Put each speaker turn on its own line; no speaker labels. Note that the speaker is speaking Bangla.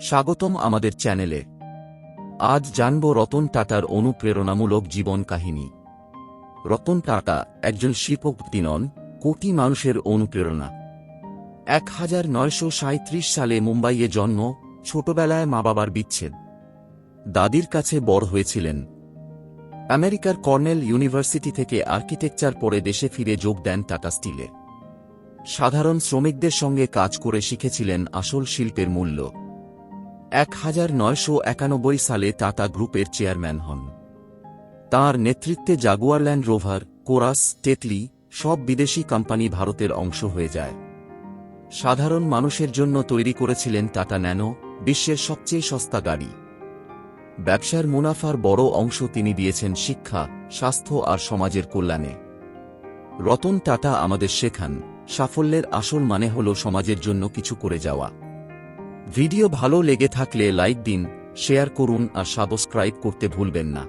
স্বাগতম আমাদের চ্যানেলে। আজ জানব রতন টাটার অনুপ্রেরণামূলক জীবন কাহিনী। রতন টাটা একজন শিল্পপতি নন, কোটি মানুষের অনুপ্রেরণা। 1937 সালে মুম্বাইয়ে জন্ম। ছোটবেলায় মা বাবার বিচ্ছেদ। দাদির কাছে বড় হয়েছিলেন। আমেরিকার কর্নেল ইউনিভার্সিটি থেকে আর্কিটেকচার পড়ে দেশে ফিরে যোগ দেন টাটা স্টিলে। সাধারণ শ্রমিকদের সঙ্গে কাজ করে শিখেছিলেন আসল শিল্পের মূল্য। 1991 সালে টাটা গ্রুপের চেয়ারম্যান হন। তাঁর নেতৃত্বে Jaguar land rover, chorus, Tetley সব বিদেশি কোম্পানি ভারতের অংশ হয়ে যায়। সাধারণ মানুষের জন্য তৈরি করেছিলেন টাটা ন্যানো, বিশ্বের সবচেয়ে সস্তা গাড়ি। ব্যবসার মুনাফার বড় অংশ তিনি দিয়েছেন শিক্ষা, স্বাস্থ্য আর সমাজের কল্যাণে। রতন টাটা আমাদের শেখান, সাফল্যের আসল মানে হল সমাজের জন্য কিছু করে যাওয়া। ভিডিও ভালো লেগে থাকলে লাইক দিন, শেয়ার করুন আর সাবস্ক্রাইব করতে ভুলবেন না।